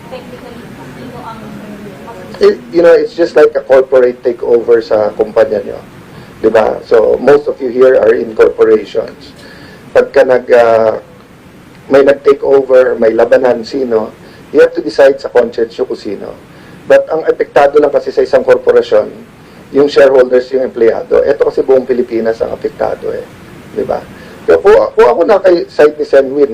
technically, sino ang It's just like a corporate takeover sa kumpanya nyo. Diba? So, most of you here are in corporations. Pagka may nag-take over, may labanan, sino, you have to decide sa conscience nyo kung sino. But ang epektado lang kasi sa isang korporasyon, yung shareholders, yung empleyado. Ito kasi buong Pilipinas ang apektado eh. Diba? Kaya kung ako na kay side ni Senwin,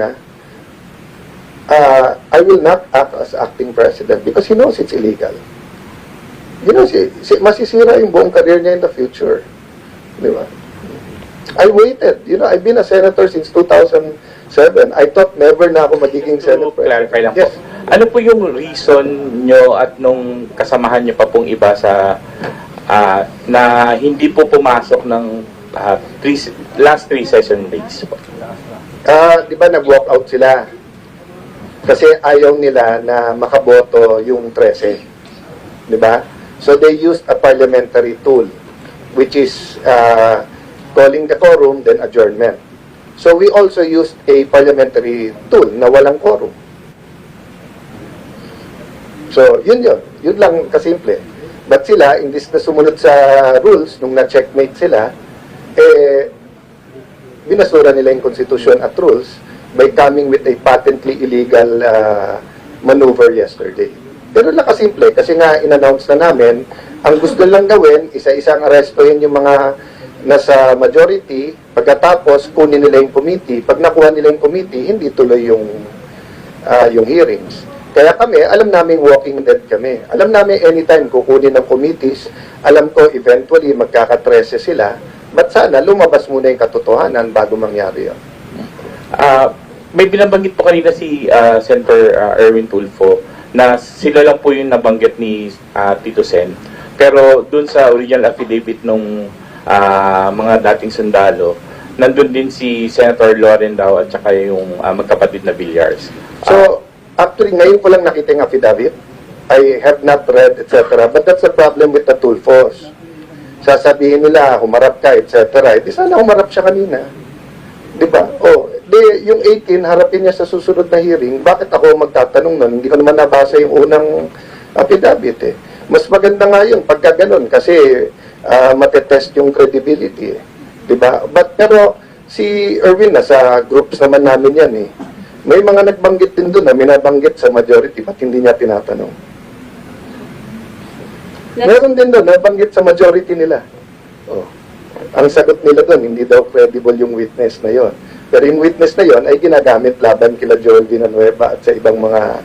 I will not act as acting president because he knows it's illegal. Masisira yung buong career niya in the future. Di ba? I waited. I've been a senator since 2007. I thought never na ako magiging senator. Clarify lang yes. po. Ano po yung reason nyo at nung kasamahan nyo pa pong iba sa na hindi po pumasok ng last 3 session days po? Di ba nag-walk out sila? Kasi ayaw nila na makaboto yung 13. Di ba? So they used a parliamentary tool, which is calling the quorum, then adjournment. So we also used a parliamentary tool na walang quorum. So yun. Yun lang kasimple. But sila, imbis na sumunod sa rules, nung na-checkmate sila, binasura nila yung constitution at rules by coming with a patently illegal maneuver yesterday. Pero nakasimple, kasi nga in-announce na namin, ang gusto lang gawin, isa-isang arestohin yung mga nasa majority, pagkatapos kunin nila yung committee. Pag nakuha nila yung committee, hindi tuloy yung hearings. Kaya kami, alam namin walking dead kami. Alam namin anytime kukunin ng committees, alam ko eventually magkaka-13 sila, but sana lumabas muna yung katotohanan bago mangyari yun. May binabanggit po kanina si Senator Erwin Tulfo na sila lang po yung nabanggit ni Tito Sen. Pero dun sa original affidavit nung mga dating sundalo, nandun din si Senator Loren daw at saka yung magkapatid na Villars. So, actually, ngayon ko lang nakita yung affidavit. I have not read, etc. But that's the problem with the Tulfos. Sasabihin nila, humarap ka, etc. Di sana humarap siya kanina. Di ba? Yung 18, harapin niya sa susunod na hearing. Bakit ako magtatanong nun? Hindi ko naman nabasa yung unang affidavit eh. Mas maganda nga yun pagka ganun kasi matetest yung credibility eh. Diba? Pero si Erwin, sa groups naman namin yan eh. May mga nagbanggit din doon na minabanggit sa majority, ba't hindi niya tinatanong? Meron din doon, nabanggit sa majority nila. Ang sagot nila doon, hindi daw credible yung witness na yon. Pero yung witness na yon ay ginagamit laban kila Joel Villanueva at sa ibang mga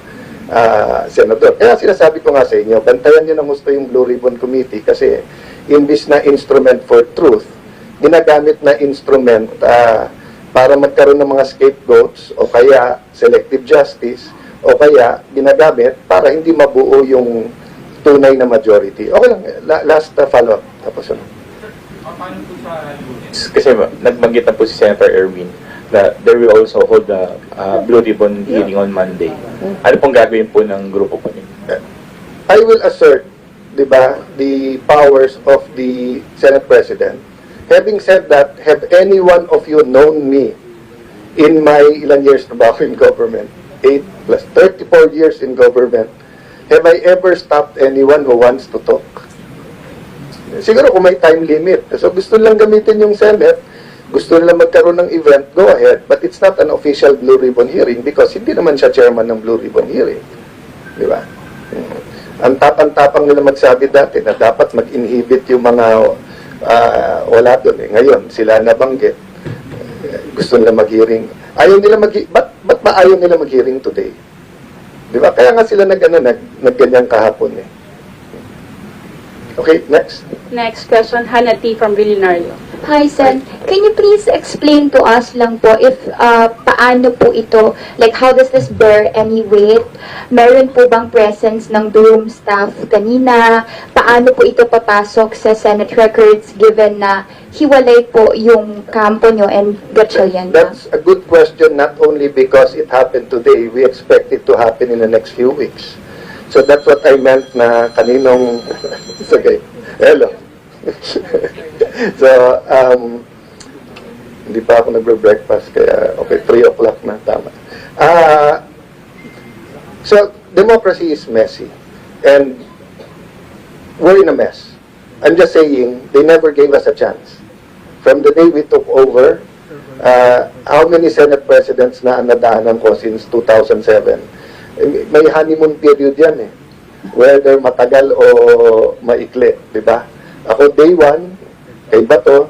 senador. Kaya sinasabi ko nga sa inyo, bantayan nyo ng gusto yung Blue Ribbon Committee kasi imbis na instrument for truth, ginagamit na instrument para magkaroon ng mga scapegoats o kaya selective justice o kaya ginagamit para hindi mabuo yung tunay na majority. Okay lang, last follow-up. Tapos kasi nagbanggit na po si Senator Erwin that there will also hold a Blue Ribbon hearing on Monday. Ano pong gagawin po ng grupo po niyo? I will assert, di ba, the powers of the Senate President. Having said that, have any one of you known me in my ilang years na ba ako in government? 8 plus 34 years in government. Have I ever stopped anyone who wants to talk? Siguro kung may time limit. So gusto lang gamitin yung Senate, gusto nila magkaroon ng event, go ahead. But it's not an official Blue Ribbon hearing because hindi naman siya chairman ng Blue Ribbon hearing. Di ba? Ang tapang-tapang nila magsabi dati na dapat mag-inhibit yung mga wala doon eh. Ngayon, sila nabanggit. Gusto nila mag-hearing. Ayaw nila ba't maayaw nila mag-hearing today? Di ba? Kaya nga sila nagganyan kahapon eh. Okay, next. Next question, Hannah T. from Billionario. Hi, Sen. Can you please explain to us lang po if paano po ito, like how does this bear any weight? Meron po bang presence ng Durham staff kanina? Paano po ito papasok sa Senate records given na hiwalay po yung kampo nyo and Gatchalian? That's a good question, not only because it happened today, we expect it to happen in the next few weeks. So that's what I meant na kaninong... It's okay. Hello. So, hindi pa ako nagbe-breakfast, kaya okay, 3 o'clock na, tama. So, democracy is messy. And we're in a mess. I'm just saying, they never gave us a chance. From the day we took over, how many Senate presidents na ang nadaanan ko since 2007? May honeymoon period yan eh. Whether matagal o maikli, di ba? Ako day 1, kay Bato,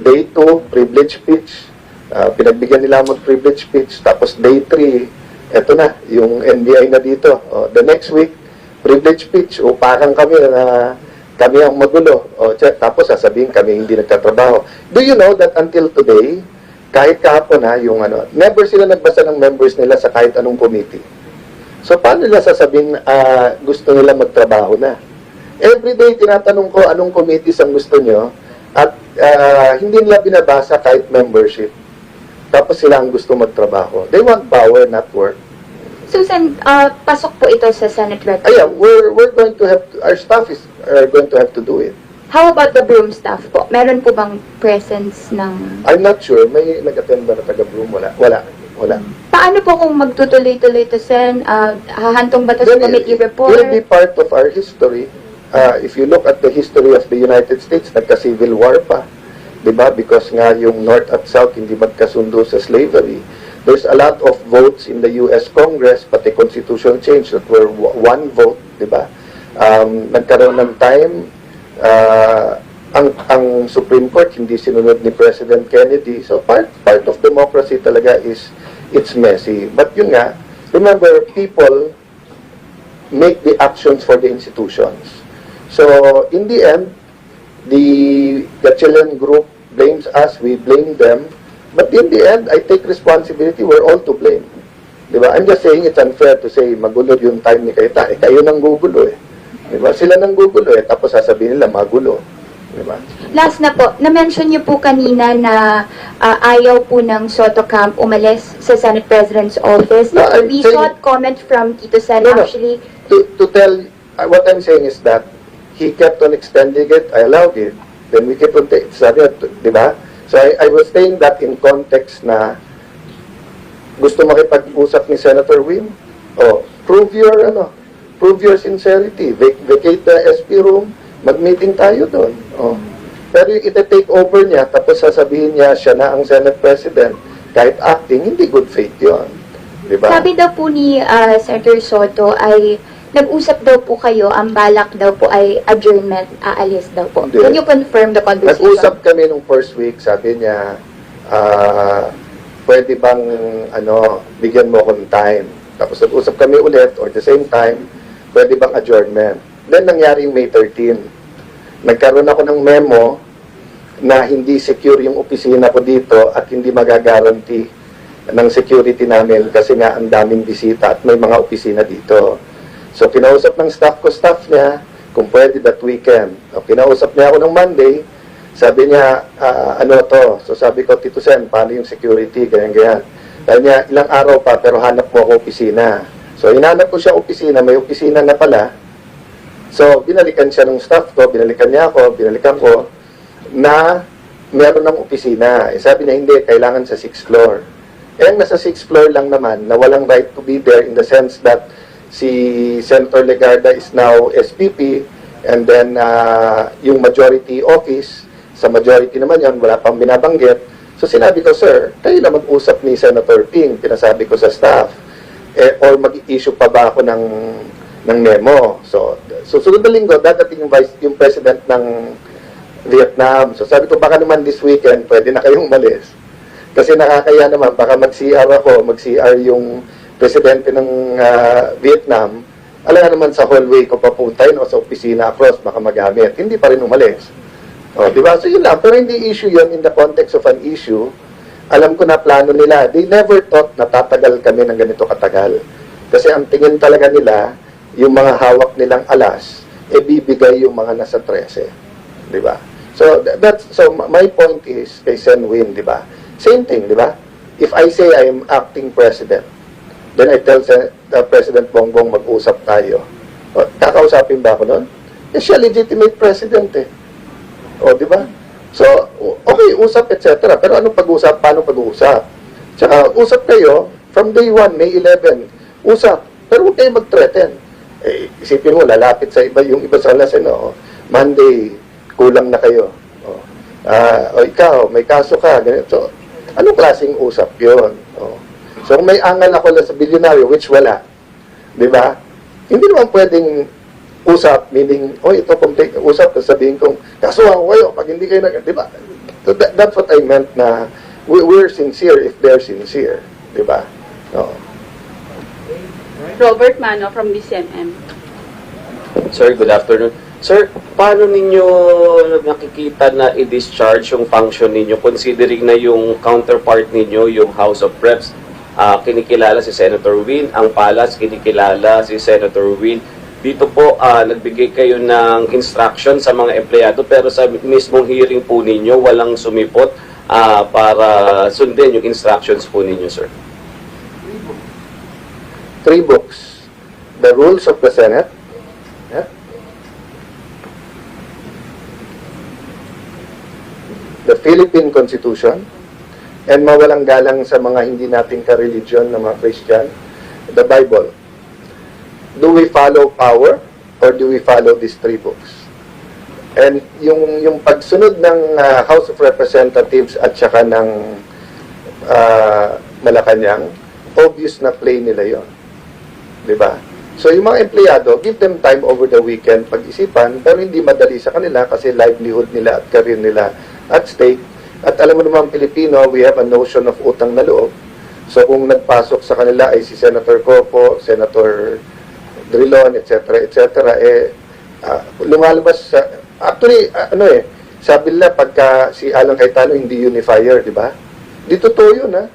day 2, privilege speech. Pinagbigyan nila mo privilege speech. Tapos day 3, eto na, yung NBI na dito. The next week, privilege speech. Upakan kami na kami ang magulo. Tapos sasabihin kami hindi nagtatrabaho. Do you know that until today, kahit kahapon yung never sila nagbasa ng members nila sa kahit anong committee. So, paano nila sasabihin gusto nila magtrabaho na? Everyday, tinatanong ko anong committees ang gusto nyo at hindi nila binabasa kahit membership. Tapos sila ang gusto magtrabaho. They want power, not work. Susan, pasok po ito sa Senate record. We're going to have, our staff are going to have to do it. How about the Broom staff po? Meron po bang presence ng... I'm not sure. May nag-attend ba na taga-Broom? Wala. Paano po kung magtutuloy-tuloy to, Sen? Hahantong ba ito sa committee report? It will be part of our history. If you look at the history of the United States, nagka-civil war pa. Diba? Because nga yung North at South hindi magkasundo sa slavery. There's a lot of votes in the US Congress, pati constitution change that were one vote. Diba? Nagkaroon ng time, ang Supreme Court hindi sinunod ni President Kennedy. So part of democracy talaga is it's messy. But yun nga, remember, people make the actions for the institutions. So in the end, the Chilean group blames us, we blame them. But in the end, I take responsibility, we're all to blame. Diba? I'm just saying it's unfair to say magulo yung time ni Cayetano. Kayo nang gugulo eh. Diba? Sila nang gugulo eh. Tapos sasabihin nila magulo. Diba? Last na po, na-mention niyo po kanina na ayaw po ng Soto Camp umalis sa Senate President's office. No, I'm We saying- sought comment from Tito Sen No. actually. To tell, what I'm saying is that he kept on extending it, I allowed it, then we kept on sabi, diba? So I was saying that in context na gusto makipag-usap ni Senator Win, prove your sincerity, vacate the SP room, mag-meeting tayo doon. Pero yung ita-take over niya, tapos sasabihin niya siya na ang Senate President, kahit acting, hindi good faith yun. Diba? Sabi daw po ni Senator Soto ay nag-usap daw po kayo, ang balak daw po ay adjournment, aalis daw po. Hindi. Can you confirm the conversation? Nag-usap kami nung first week, sabi niya, pwede bang, bigyan mo akong time. Tapos nag-usap kami ulit, or the same time, pwede bang adjournment. Then nangyari yung May 13. Nagkaroon ako ng memo na hindi secure yung opisina ko dito at hindi magagaranti ng security namin kasi nga ang daming bisita at may mga opisina dito. So, kinausap ng staff niya, kung pwede that weekend. Kinausap niya ako ng Monday, sabi niya, So, sabi ko, Tito Sen, paano yung security, ganyan. Sabi niya, ilang araw pa, pero hanap mo ako opisina. So, hinanap ko siya opisina, may opisina na pala. So, binalikan siya ng staff ko, binalikan ko, na meron ng opisina. Sabi niya, hindi, kailangan sa 6th floor. Nasa 6th floor lang naman, na walang right to be there in the sense that si Senator Legarda is now SPP, and then yung majority office, sa majority naman yan, wala pang binabanggit. So sinabi ko, sir, kayo na mag-usap ni Senator Ping, pinasabi ko sa staff, or mag-issue pa ba ako ng memo. So susunod na linggo, dadating yung president ng Vietnam. So sabi ko, baka naman this weekend, pwede na kayong malis. Kasi nakakaya naman, baka mag-CR ako, mag-CR yung presidente ng Vietnam, alam naman sa hallway ko papuntahin o sa opisina across, baka magamit. Hindi pa rin umalis. Diba? So yun lang. Pero hindi issue yun in the context of an issue. Alam ko na plano nila. They never thought na tatagal kami ng ganito katagal. Kasi ang tingin talaga nila, yung mga hawak nilang alas, bibigay yung mga nasa 13. Diba? So my point is, kay Sen Win, diba? Same thing, diba? If I say I am acting president, then I tell President Bongbong mag-usap tayo. Kakausapin ba ako nun? Siya legitimate president eh. Di ba? So, okay, usap, etc. Pero anong pag-usap? Paano pag-uusap? Tsaka, usap kayo from day 1, May 11. Usap. Pero huwag kayo mag-threaten. Isipin mo, lalapit sa iba, yung iba sa Senado, Monday, kulang na kayo. O ikaw, may kaso ka, ganito. So, anong klaseng usap yun? So, kung may angal ako lang sa bilyonaryo, which wala, di ba? Hindi naman pwedeng usap, meaning, ito complete, usap, tapos sabihin kong, kasuhan ko kayo, pag hindi kayo di ba? So, that's what I meant na, we're sincere if they're sincere, di ba? Robert Mano from DCMM. Sir, good afternoon. Sir, paano ninyo nakikita na i-discharge yung function ninyo considering na yung counterpart ninyo, yung House of Reps, kinikilala si Senator Win, ang Palas kinikilala si Senator Win. Dito po, nagbigay kayo ng instruction sa mga empleyado pero sa mismong hearing po ninyo, walang sumipot para sundin yung instructions po ninyo, sir. 3 books. The Rules of the Senate, the Philippine Constitution, and mawalang galang sa mga hindi nating ka-religion na mga Christian, the Bible. Do we follow power or do we follow these 3 books? And yung pagsunod ng House of Representatives at saka ng Malacanang, obvious na play nila yon, di ba? So yung mga empleyado, give them time over the weekend pag-isipan, pero hindi madali sa kanila kasi livelihood nila at career nila at stake. At alam mo naman Pilipino, we have a notion of utang na loob. So kung nagpasok sa kanila ay si Senator Coco, Senator Drilon, etc., lumalabas sa... Actually, sabi nila pagka si Alan Cayetano hindi unifier, di ba? Di totoo yun, ha?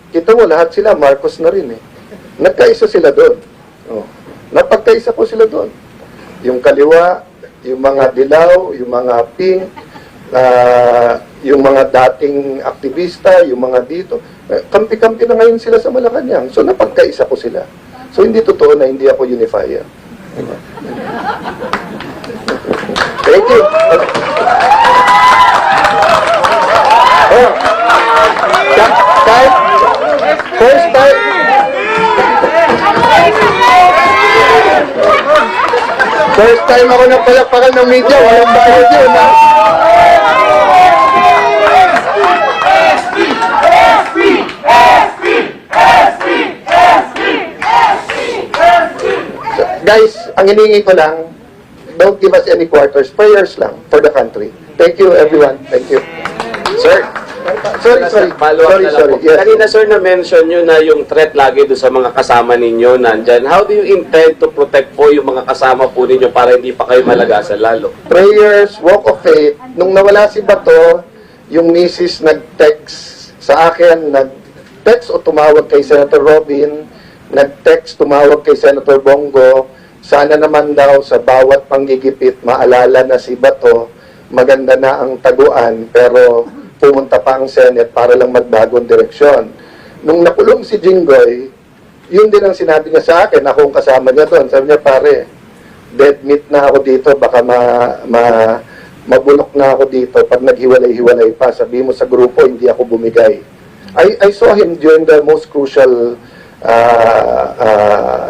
Kita mo, lahat sila, Marcos na rin, eh. Nagkaisa sila doon. Napagkaisa ko sila doon. Yung kaliwa, yung mga dilaw, yung mga pink, yung mga dating aktivista, yung mga dito, kampi-kampi na ngayon sila sa Malacanang. So, napagkaisa ko sila. So, hindi totoo na hindi ako unifier. Thank you. Kahit, first time, first time ako napalakpakan ng media, walang bayad yun, ha? Guys, ang hiningi ko lang, don't give us any quarters, prayers lang for the country. Thank you, everyone. Thank you. Sir, Sorry. follow-up na lang po. Yes. Kanina, sir, na-mention nyo na yung threat lagi doon sa mga kasama ninyo nandyan. How do you intend to protect po yung mga kasama po ninyo para hindi pa kayo malagasan lalo? Prayers, walk of faith. Nung nawala si Bato, yung misis nag-text sa akin, nag-text o tumawag kay Senator Robin, nag-text, tumawag kay Senator Bongo, sana naman daw sa bawat panggigipit maalala na si Bato, maganda na ang taguan, pero pumunta pa ang Senate para lang magbagong direksyon. Nung nakulong si Jinggoy, yun din ang sinabi niya sa akin, ako ang kasama niya doon. Sabi niya, pare, dead meat na ako dito, baka mabulok na ako dito pag naghiwalay-hiwalay pa. Sabi mo sa grupo, hindi ako bumigay. I saw him during the most crucial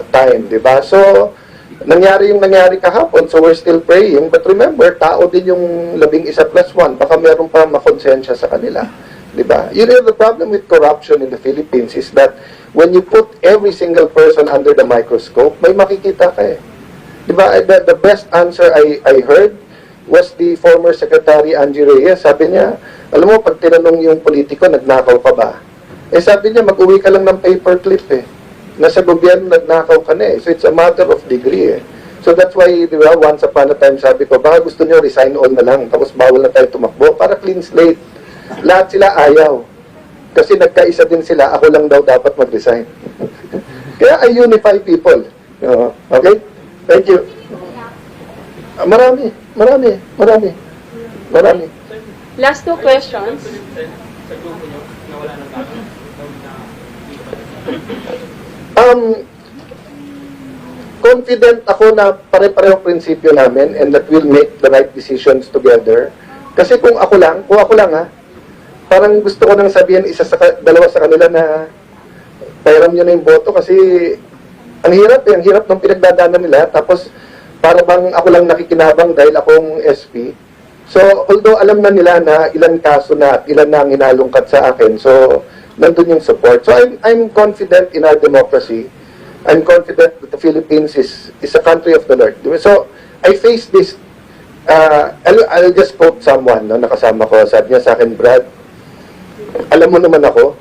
time, di ba? So, nangyari yung nangyari kahapon, so we're still praying. But remember, tao din yung 11+1. Baka meron pa makonsensya sa kanila. Diba? You know, the problem with corruption in the Philippines is that when you put every single person under the microscope, may makikita ka eh. Diba? The best answer I heard was the former Secretary Angie Reyes. Sabi niya, alam mo, pag tinanong yung politiko, nagnakaw ka ba? Eh sabi niya, mag-uwi ka lang ng paperclip eh. Nasa gobyerno nagnakaw ka na eh. So it's a matter of degree eh. So that's why, di ba, once upon a time sabi ko, baka gusto nyo resign all na lang, tapos bawal na tayo tumakbo para clean slate. Lahat sila ayaw. Kasi nagkaisa din sila, ako lang daw dapat mag-resign. Kaya I unify people. Okay? Thank you. Marami. Last 2 questions. Confident ako na pare-pareho prinsipyo namin and that we'll make the right decisions together. Kasi kung ako lang parang gusto ko nang sabihin dalawa sa kanila na pairam nyo na yung boto kasi Ang hirap ng pinagdadaanan nila, tapos para bang ako lang nakikinabang dahil akong SP. So, although alam na nila na ilan kaso na at ilan na ang hinalungkat sa akin, so, nandun yung support. So, I'm confident in our democracy. I'm confident that the Philippines is a country of the Lord. So, I face this, I'll just quote someone, no, nakasama ko, sabi niya sa akin, Brad, alam mo naman ako,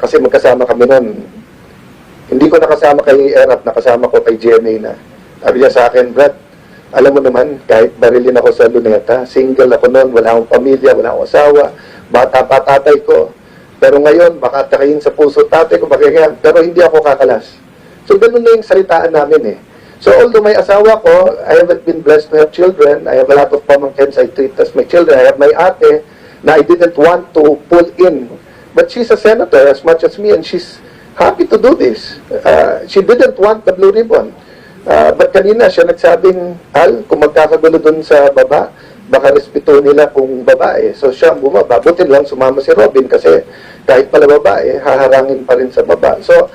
kasi magkasama kami noon. Hindi ko nakasama kay Erap, nakasama ko kay GMA na. Sabi niya sa akin, Brad, alam mo naman, kahit barilin ako sa Luneta, single ako noon, wala akong pamilya, wala akong asawa, bata pa tatay ko. Pero ngayon, baka takayin sa puso tatay ko, pero hindi ako kakalas. So, ganun na yung salitaan namin eh. So, although may asawa ko, I haven't been blessed to have children, I have a lot of pamangkins I treat as my children, I have my ate, na I didn't want to pull in. But she's a senator as much as me, and she's happy to do this. She didn't want the blue ribbon. But kanina siya nagsabing, Al, kung magkakagulo dun sa baba, baka respeto nila kung babae. So siya bumaba. Buti lang sumama si Robin kasi kahit pala babae, haharangin pa rin sa baba. So,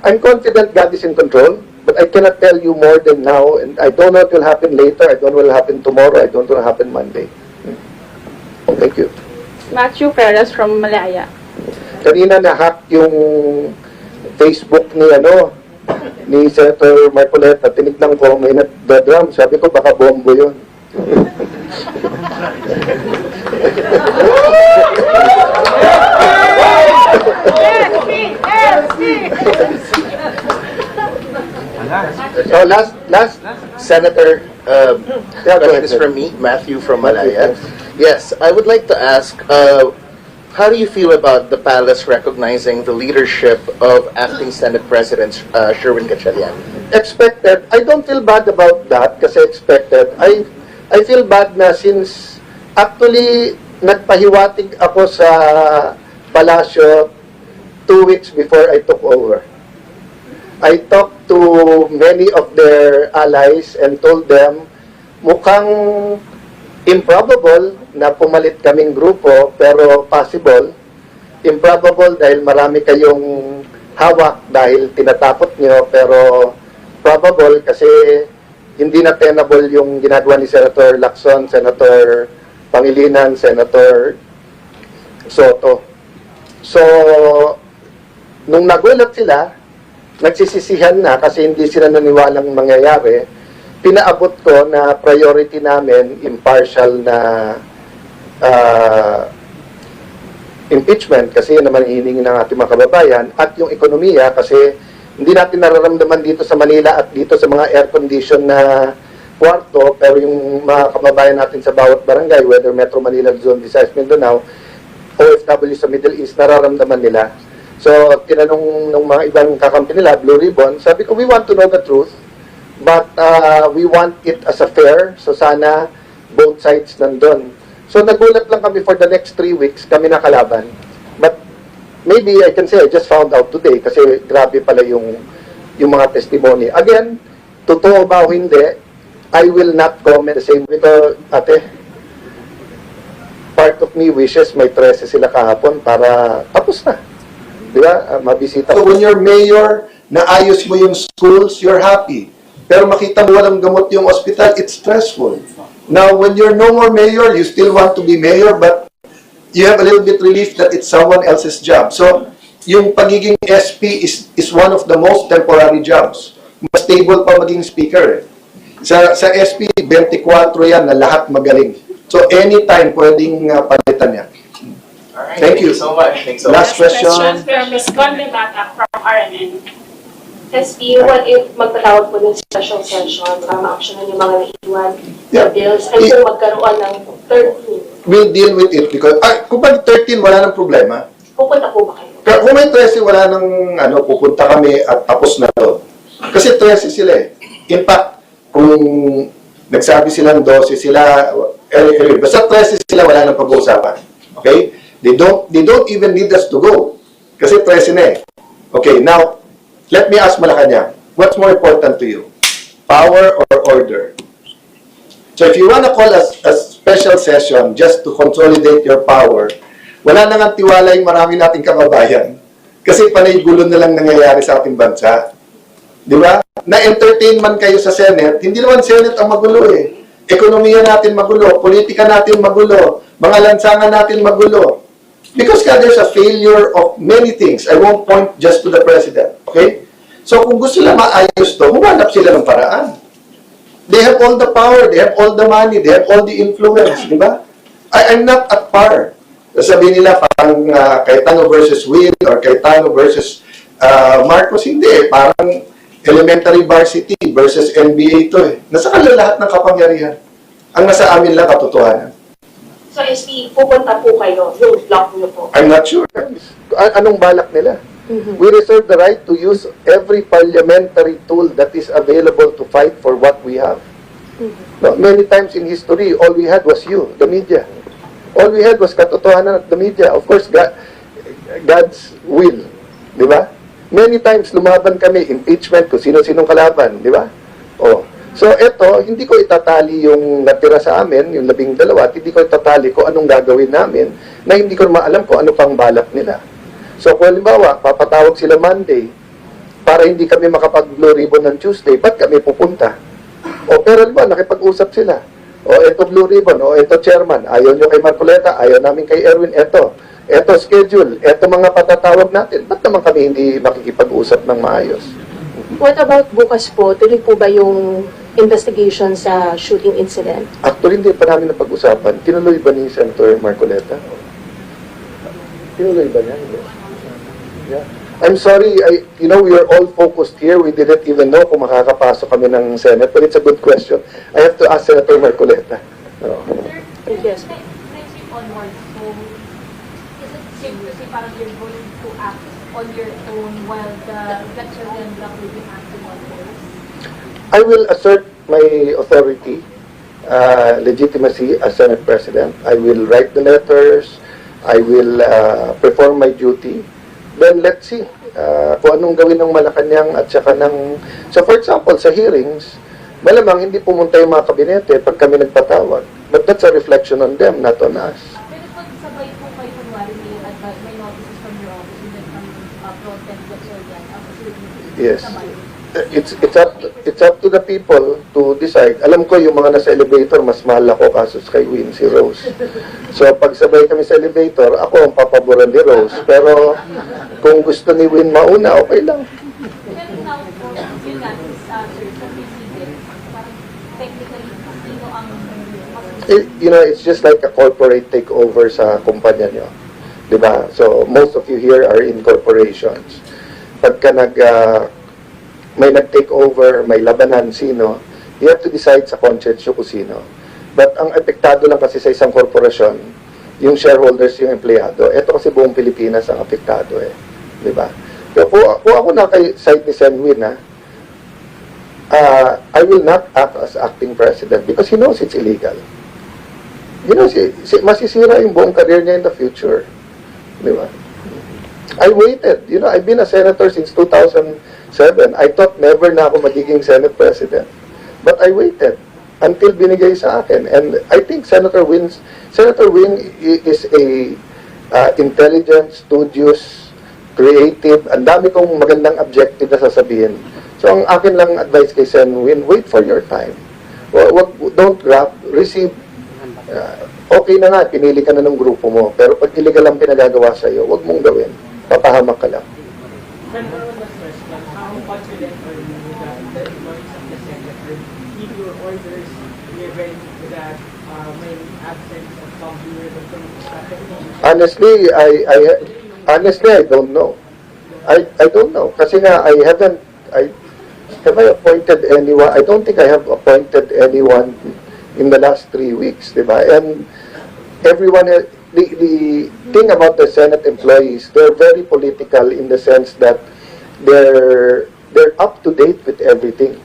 I'm confident God is in control, but I cannot tell you more than now, and I don't know what will happen later, I don't know what will happen tomorrow, I don't know what will happen Monday. Thank you. Matthew Perez from Malaya. Kanina na-hack yung Facebook ni Senator Marcoleta. Tinignan ko, may nagdadram. Sabi ko, baka bombo yun. So last Senator, Yeah, go ahead, this is from me, Matthew from Matthew, Malaya. Yes, I would like to ask, how do you feel about the palace recognizing the leadership of acting Senate President Sherwin Gatchalian? Expected. I don't feel bad about that kasi expected. I feel bad na since actually nagpahiwatig ako sa palasyo 2 weeks before I took over. I talked to many of their allies and told them mukhang improbable na pumalit kaming grupo pero possible. Improbable dahil marami kayong hawak dahil tinatapot nyo, pero probable kasi hindi na tenable yung ginagawa ni Senator Lacson, Senator Pangilinan, Senator Soto. So, nung nagulat sila, nagsisisihan na kasi hindi sila naniwalang mangyayari, pinaabot ko na priority namin impartial na impeachment kasi yun naman hiningi ng ating mga kababayan, at yung ekonomiya kasi hindi natin nararamdaman dito sa Manila at dito sa mga air-condition na kwarto, pero yung mga kababayan natin sa bawat barangay, whether Metro Manila, Luzon, Visayas, Mindanao, OFW sa Middle East, nararamdaman nila. So, tinanong ng mga ibang kakampi nila, Blue Ribbon, sabi ko, we want to know the truth, but we want it as a fair, so sana both sides nandun. So, nagulat lang kami for the next 3 weeks, kami nakalaban. But, maybe I can say I just found out today, kasi grabe pala yung mga testimony. Again, totoo ba o hindi, I will not comment the same way. Ito, ate, part of me wishes may 13 sila kahapon para tapos na. Di ba? Mabisita. So when you're mayor, naayos mo yung schools, you're happy. Pero makita mo walang gamot yung hospital, it's stressful. Now, when you're no more mayor, you still want to be mayor, but you have a little bit relief that it's someone else's job. So, yung pagiging SP is one of the most temporary jobs. Mas stable pa maging speaker. Sa SP, 24 yan na lahat magaling. So, anytime pwedeng palitan yan. Alright, Thank you so much. Thanks so Last much. question. from Ms. Conde Mata from RMN. SP, what if magpatawag po ng special session para ma-actionan yung mga naiiwan Yeah. na bills and kung magkaroon ng 13, We'll deal with it because, kung pag 13, wala nang problema. pupunta po ba kayo? Kung may 13, wala nang, pupunta kami at tapos na to. Kasi 13 sila eh. In fact, kung nagsabi silang 12 sila, basta 13 sila, wala nang pag-uusapan. Okay? They don't even need us to go. Kasi 13 na eh. Okay, now, let me ask Malacanang, what's more important to you? Power or order? So if you want to call a special session just to consolidate your power, wala nang ang tiwala yung marami nating kababayan. Kasi panay gulo na lang nangyayari sa ating bansa. Di ba? Na-entertain man kayo sa Senate, hindi naman Senate ang magulo eh. Ekonomiya natin magulo, politika natin magulo, mga lansangan natin magulo. Because there's a failure of many things. I won't point just to the President. Okay? So kung gusto nila maayos to, humanap sila ng paraan. They have all the power, they have all the money, they have all the influence, di ba? I'm not at par. Sabihin nila parang Cayetano versus Will or Cayetano versus Marcos, hindi. Parang elementary varsity versus NBA to eh. Nasa kanila lahat ng kapangyarihan. Ang nasa amin lang katotohanan. So, SP, pupunta po kayo, yung block niyo po. I'm not sure. Anong balak nila? We reserve the right to use every parliamentary tool that is available to fight for what we have. No, many times in history, all we had was you, the media. All we had was katotohanan at the media. Of course, God's will. Di ba? Many times, lumaban kami, impeachment, kung sino-sinong kalaban. Di ba? Oh. So, eto, hindi ko itatali yung natira sa amin, yung 12, at hindi ko itatali kung anong gagawin namin na hindi ko maalam kung ano pang balak nila. So, kung halimbawa, papatawag sila Monday para hindi kami makapag-blue ribbon ng Tuesday, ba't kami pupunta? O, pero ba, nakipag-usap sila. O, eto blue ribbon, o, eto chairman, ayaw nyo kay Marcoleta, ayaw namin kay Erwin, eto schedule, eto mga patatawag natin, ba't naman kami hindi makikipag-usap ng maayos? What about bukas po? Tuloy po ba yung investigation sa shooting incident? Actually, hindi pa namin napag-usapan. Tinuloy ba ni Senator Marcoleta? Tinuloy ba niya? Yeah. I'm sorry, we are all focused here. We didn't even know kung makakapasok kami ng Senate, but it's a good question. I have to ask Senator Marcoleta. Yes. Next week onwards, so is it safe to say parang you're going to act on your own while the Gatchalian block will be acting on yours? I will assert my authority, legitimacy as Senate President. I will write the letters. I will perform my duty. Then let's see kung anong gawin ng Malacanang at saka ng... So for example, sa hearings, malamang hindi pumunta yung mga kabinete pag kami nagpatawag. But that's a reflection on them, not on us. Pero pag sabay po kayo kunwari may notices from your office and then protest Gatchalian, Yes. It's up to the people to decide. Alam ko yung mga nasa elevator, mas mahal ako kasos kay Win, si Rose. So pag sabay kami sa elevator, ako ang papaboran ni Rose. Pero kung gusto ni Win mauna, okay lang. Pero now po, yun nga, sir, sa president, parang technically, sino ang It's just like a corporate takeover sa kumpanya nyo. Diba? So most of you here are in corporations. Pagka may nag-take over, may labanan, sino, you have to decide sa conscience kung sino. But ang apektado lang kasi sa isang korporasyon, yung shareholders, yung empleyado. Ito kasi buong Pilipinas ang apektado eh. Diba? So, kung ako na kay side ni Sen Win, I will not act as acting president because he knows it's illegal. Masisira yung buong career niya in the future. Diba? I waited. I've been a senator since 2007. I thought never na ako magiging Senate President. But I waited until binigay sa akin. And I think Senator Win is a intelligent, studious, creative. Ang dami kong magandang objective na sasabihin. So ang akin lang advice kay Sen Win, wait for your time. Don't grab, receive. Okay na nga, pinili ka na ng grupo mo. Pero pag illegal ang pinagagawa sa'yo, huwag mong gawin. Papahamak ka lang. Senator, one last question. How confident are you that the employees of the Senate will keep your orders given that may absence of some viewers of the Honestly, I don't know. I don't know. Kasi nga, have I appointed anyone? I don't think I have appointed anyone in the last 3 weeks, diba? And everyone, the thing about the Senate employees, they're very political in the sense that they're up to date with everything.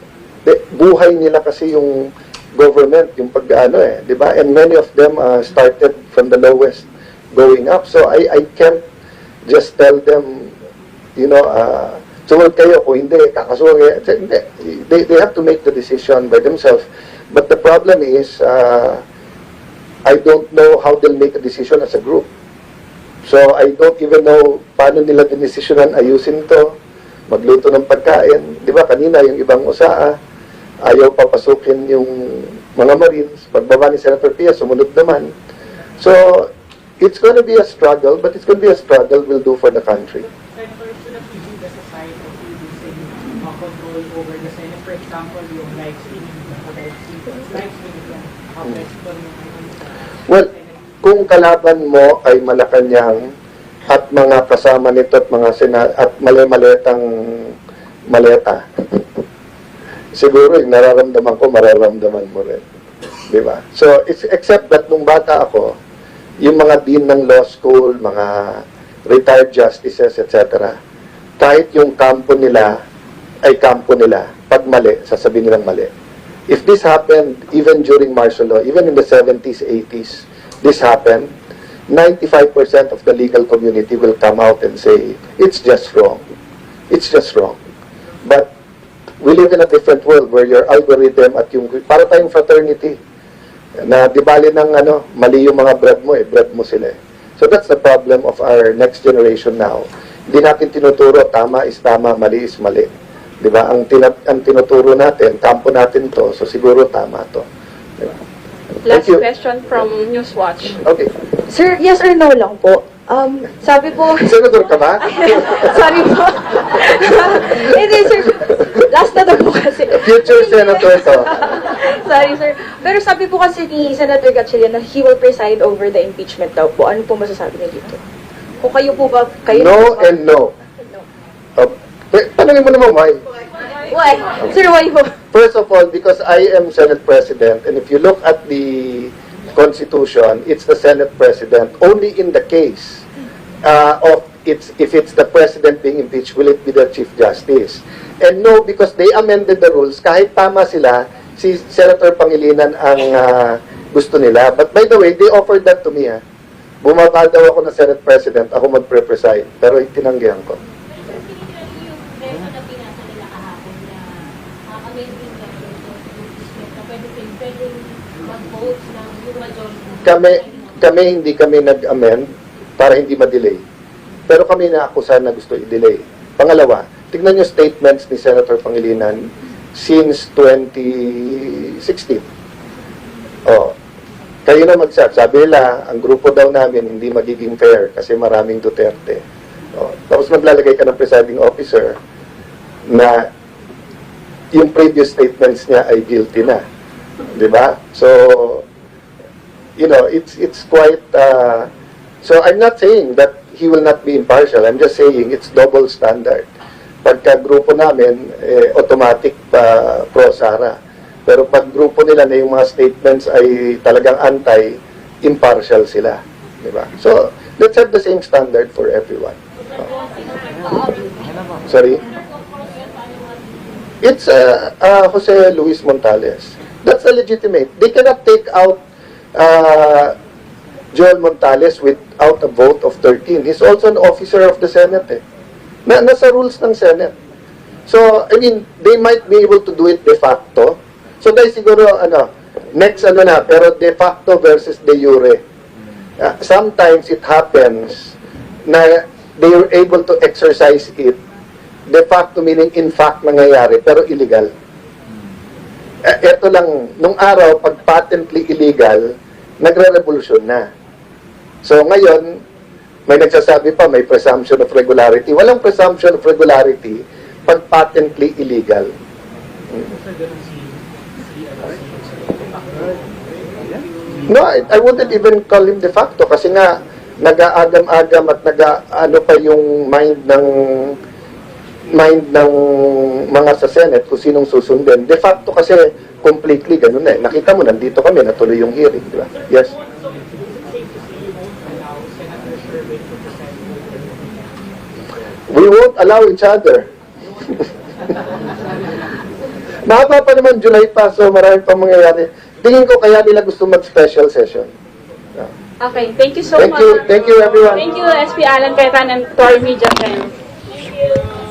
Buhay nila kasi yung government, yung pag-ano di ba? And many of them started from the lowest going up. So I can't just tell them, sumunod kayo, kung hindi, kakasuhan. Hindi. They have to make the decision by themselves. But the problem is, I don't know how they'll make a decision as a group. So I don't even know paano nila dinesisyonan ayusin to. magluto ng pagkain. Di ba, kanina yung ibang usaa, ayaw papasukin yung mga Marines. Pagbaba ni Senator Pia, sumunod naman. So, it's going to be a struggle, but it's going to be a struggle we'll do for the country. Senator, should have you the side of reducing control over the Senate? For example, yung live streaming, Well, kung kalaban mo ay Malacanang at mga kasama nito at mga at mali-maletang maleta, siguro yung nararamdaman ko, mararamdaman mo rin. Di ba? So, it's, except that nung bata ako, yung mga dean ng law school, mga retired justices, etc., kahit yung kampo nila ay kampo nila, pag mali, sasabihin nilang mali. If this happened, even during martial law, even in the 70s, 80s, this happened, 95% of the legal community will come out and say, it's just wrong. It's just wrong. But we live in a different world where your algorithm at yung, para tayong fraternity, na di bali ng mali yung mga bread mo sila eh. So that's the problem of our next generation now. Hindi natin tinuturo, tama is tama, mali is mali. Di ba? Ang tinuturo natin, kampo natin to, so siguro tama to. Diba? Last question from Newswatch. Okay. Sir, yes or no lang po. Sabi po... Senador ka ba? Sorry po. Hindi, sir. Last na daw po kasi. Future senator to. Sorry, sir. Pero sabi po kasi ni Senator Gatchalian na he will preside over the impeachment daw po. Ano po masasabi niya dito? Kung kayo po ba... Kayo No ba? and no. Tanungin mo naman, why? Why? Sir, why po? First of all, because I am Senate President, and if you look at the Constitution, it's the Senate President. Only in the case if it's the President being impeached, will it be the Chief Justice? And no, because they amended the rules, kahit tama sila, si Senator Pangilinan ang gusto nila. But by the way, they offered that to me. Bumaba daw ako na Senate President, ako mag-preside, pero tinanggihan ko. Kami hindi kami nag-amend para hindi ma-delay. Pero kami naakusahan na gusto i-delay. Pangalawa, tignan nyo statements ni Senator Pangilinan since 2016. Kayo na mag-sabi. Sabi nila, ang grupo daw namin hindi magiging fair kasi maraming Duterte. Tapos maglalagay ka ng presiding officer na yung previous statements niya ay guilty na. Diba? So, it's quite, so I'm not saying that he will not be impartial. I'm just saying it's double standard. Pagka grupo namin, automatic pro-Sara. Pero pag grupo nila na yung mga statements ay talagang anti-impartial sila. Diba? So, let's have the same standard for everyone. Sorry? It's Jose Luis Montales. That's a legitimate. They cannot take out Joel Montales without a vote of 13. He's also an officer of the Senate. Nasa rules ng Senate. So, I mean, they might be able to do it de facto. So, dahil siguro, next pero de facto versus de jure. Sometimes it happens na they were able to exercise it de facto, meaning in fact nangyayari, pero illegal. Ito lang, nung araw, pag patently illegal, nagre-revolusyon na. So ngayon, may nagsasabi pa, may presumption of regularity. Walang presumption of regularity pag patently illegal. No, I wouldn't even call him de facto kasi nga, nag-aagam-agam at pa yung mind ng mga sa Senate kung sinong susundin. De facto kasi completely ganun eh. Nakita mo, nandito kami, natuloy yung hearing. Diba? Yes? We won't allow each other. Mahaba pa naman, July pa, so marami pang mangyayari. Tingin ko kaya nila gusto mag-special session. Okay, thank you so Thank much. you everyone. Thank you, SP Alan Cayetano and to our media friends. Thank you.